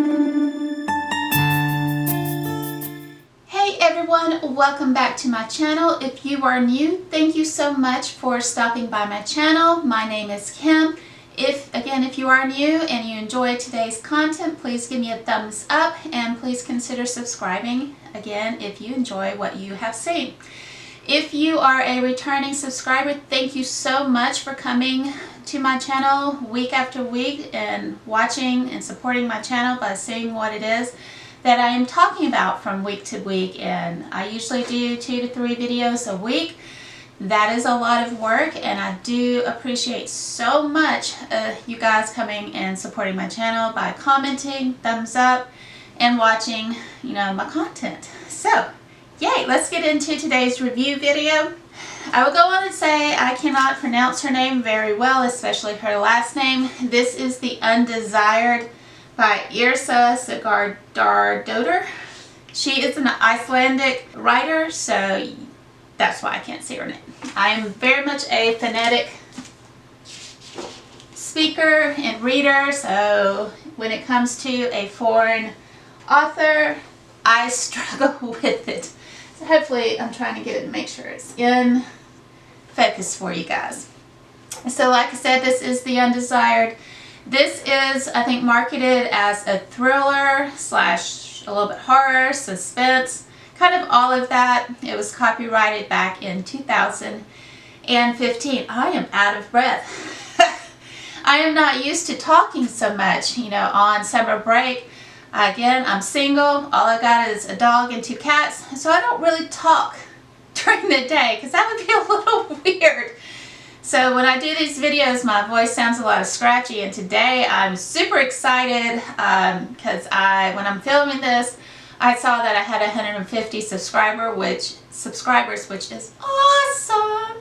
Hey everyone, welcome back to my channel. If you are new, thank you so much for stopping by my channel. My name is Kim. If you are new and you enjoy today's content, please give me a thumbs up and please consider subscribing again if you enjoy what you have seen. If you are a returning subscriber, thank you so much for coming to my channel week after week and watching and supporting my channel by seeing what it is that I am talking about from week to week. And I usually do 2 to 3 videos a week. That is a lot of work, and I do appreciate so much you guys coming and supporting my channel by commenting, thumbs up, and watching, my content. So, yay, let's get into today's review video. I will go on and say I cannot pronounce her name very well, especially her last name. This is the Undesired by Yrsa Sigurdardottir. She is an Icelandic writer, so that's why I can't say her name. I am very much a phonetic speaker and reader, so when it comes to a foreign author, I struggle with it. So hopefully I'm trying to get it to make sure it's in focus for you guys. So like I said, this is the Undesired. This is, I think, marketed as a thriller slash a little bit horror, suspense, kind of all of that. It was copyrighted back in 2015. I am out of breath. I am not used to talking so much, on summer break. Again, I'm single. All I got is a dog and 2 cats, so I don't really talk during the day because that would be a little weird. So when I do these videos, my voice sounds a lot scratchy, and today I'm super excited because when I'm filming this, I saw that I had 150 subscribers, which is awesome.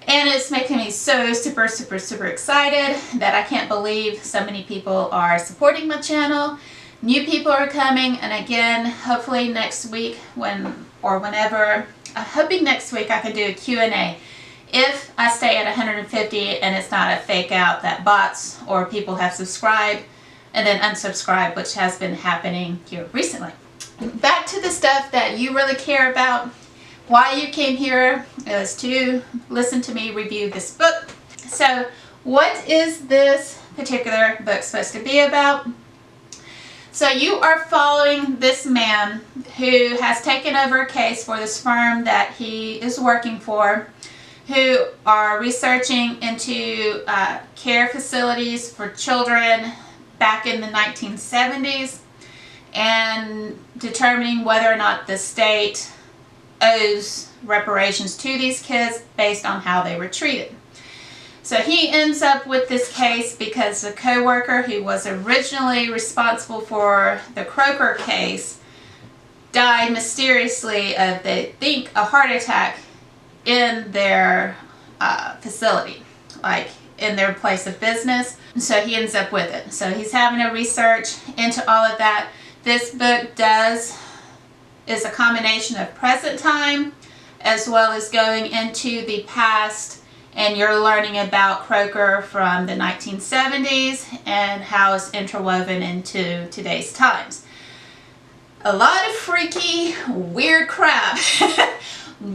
And it's making me so super excited that I can't believe so many people are supporting my channel. New people are coming, and again, hopefully next week whenever, I'm hoping next week I can do a Q&A. If I stay at 150 and it's not a fake out that bots or people have subscribed and then unsubscribed, which has been happening here recently. Back to the stuff that you really care about. Why you came here is to listen to me review this book. So what is this particular book supposed to be about? So you are following this man who has taken over a case for this firm that he is working for, who are researching into care facilities for children back in the 1970s and determining whether or not the state owes reparations to these kids based on how they were treated. So he ends up with this case because the co-worker who was originally responsible for the Croker case died mysteriously of, they think, a heart attack in their facility, like in their place of business. So he ends up with it. So he's having to research into all of that. This book is a combination of present time as well as going into the past, and you're learning about Croker from the 1970s and how it's interwoven into today's times. A lot of freaky, weird crap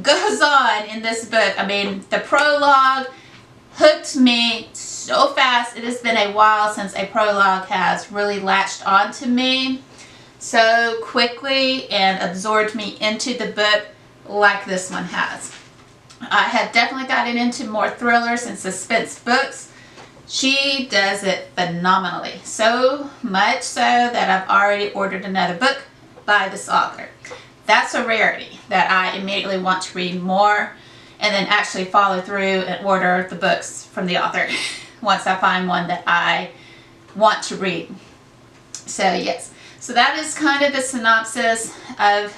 goes on in this book. I mean, the prologue hooked me so fast. It has been a while since a prologue has really latched onto me so quickly and absorbed me into the book like this one has. I have definitely gotten into more thrillers and suspense books. She does it phenomenally. So much so that I've already ordered another book by this author. That's a rarity, that I immediately want to read more and then actually follow through and order the books from the author once I find one that I want to read. So yes, so that is kind of the synopsis of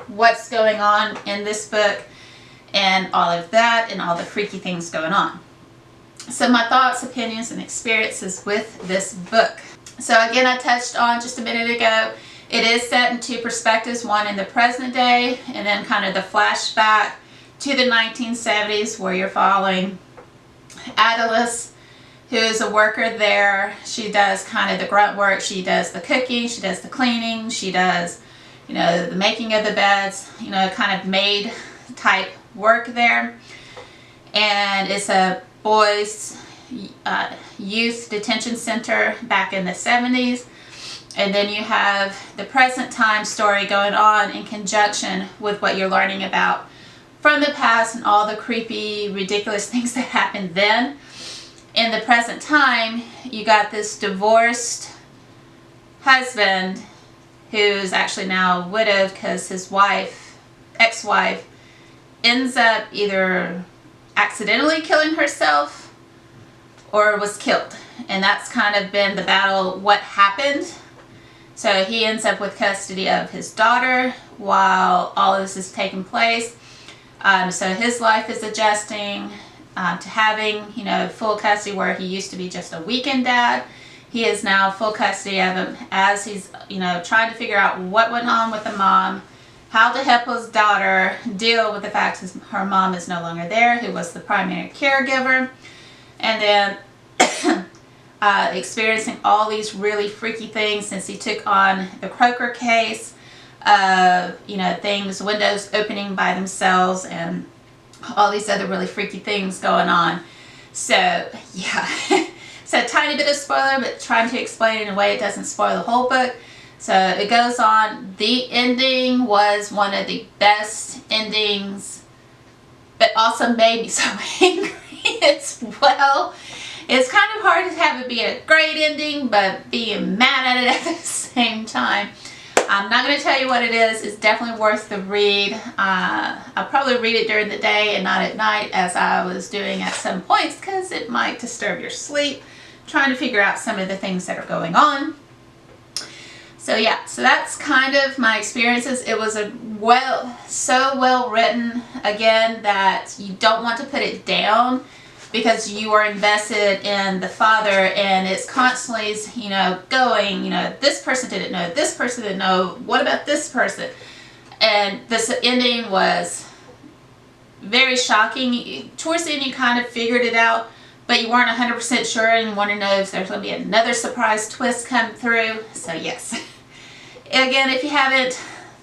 what's going on in this book and all of that and all the freaky things going on. So my thoughts, opinions, and experiences with this book. So again, I touched on just a minute ago, it is set in 2 perspectives, one in the present day and then kind of the flashback to the 1970s where you're following Adela's who is a worker there. She does kind of the grunt work. She does the cooking, she does the cleaning, she does, you know, the making of the beds, you know, kind of maid type work there. And it's a boys youth detention center back in the 70s. And then you have the present time story going on in conjunction with what you're learning about from the past and all the creepy, ridiculous things that happened then. In the present time, you got this divorced husband who's actually now widowed because his wife, ex-wife, ends up either accidentally killing herself or was killed. And that's kind of been the battle, what happened. So he ends up with custody of his daughter while all of this is taking place. So his life is adjusting to having, you know, full custody, where he used to be just a weekend dad. He is now full custody of him as he's, you know, trying to figure out what went on with the mom, how to help his daughter deal with the fact that her mom is no longer there, who was the primary caregiver, and then experiencing all these really freaky things since he took on the Croker case, you know, things, windows opening by themselves, and all these other really freaky things going on. So yeah, so tiny bit of spoiler, but trying to explain it in a way it doesn't spoil the whole book. So it goes on. The ending was one of the best endings, but also made me so angry as well. It's kind of hard to have it be a great ending, but being mad at it at the same time. I'm not going to tell you what it is. It's definitely worth the read. I'll probably read it during the day and not at night, as I was doing at some points, because it might disturb your sleep, trying to figure out some of the things that are going on. So yeah, so that's kind of my experiences. It was so well written, again, that you don't want to put it down, because you are invested in the father, and it's constantly, you know, going, you know, this person didn't know, this person didn't know, what about this person? And this ending was very shocking. Towards the end, you kind of figured it out, but you weren't 100% sure, and you want to know if there's going to be another surprise twist come through. So yes. Again, if you haven't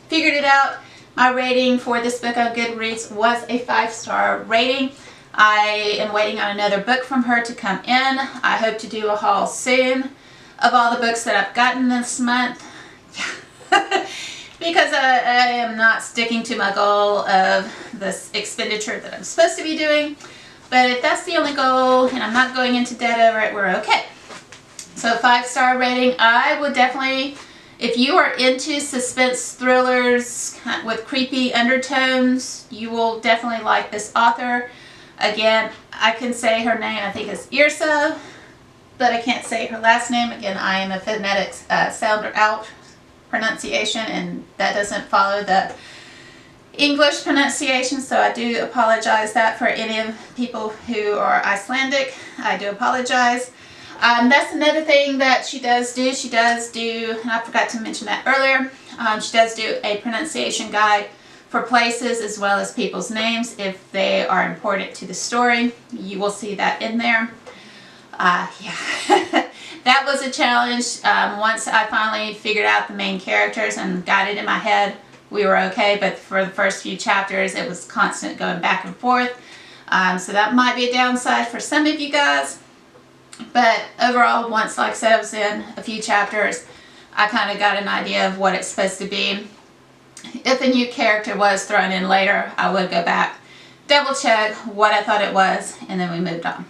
figured it out, my rating for this book on Goodreads was a 5-star rating. I am waiting on another book from her to come in. I hope to do a haul soon of all the books that I've gotten this month. Yeah. Because I am not sticking to my goal of this expenditure that I'm supposed to be doing. But if that's the only goal and I'm not going into debt over it, we're okay. So 5-star rating. I would definitely, if you are into suspense thrillers with creepy undertones, you will definitely like this author. Again, I can say her name, I think it's Yrsa, but I can't say her last name. Again, I am a phonetic sounder out pronunciation, and that doesn't follow the English pronunciation, so I do apologize that for any of people who are Icelandic. I do apologize. That's another thing that she does do. She does do, and I forgot to mention that earlier, she does do a pronunciation guide for places as well as people's names if they are important to the story. You will see that in there. Yeah, that was a challenge. Once I finally figured out the main characters and got it in my head, we were okay, but for the first few chapters it was constant going back and forth. So that might be a downside for some of you guys. But overall, once, like I said, I was in a few chapters, I kind of got an idea of what it's supposed to be. If a new character was thrown in later, I would go back, double check what I thought it was, and then we moved on.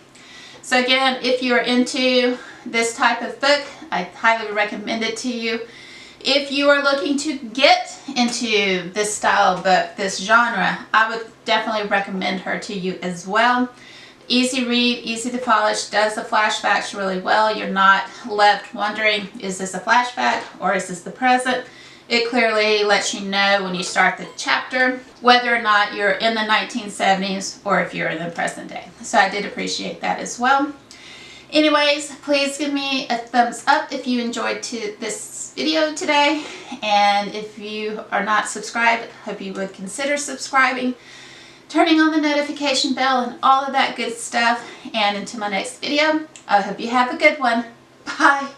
So again, if you're into this type of book, I highly recommend it to you. If you are looking to get into this style of book, this genre, I would definitely recommend her to you as well. Easy read, easy to polish, does the flashbacks really well. You're not left wondering, is this a flashback or is this the present? It clearly lets you know when you start the chapter whether or not you're in the 1970s or if you're in the present day. So I did appreciate that as well. Anyways, please give me a thumbs up if you enjoyed this video today. And if you are not subscribed, I hope you would consider subscribing, turning on the notification bell and all of that good stuff. And until my next video, I hope you have a good one. Bye.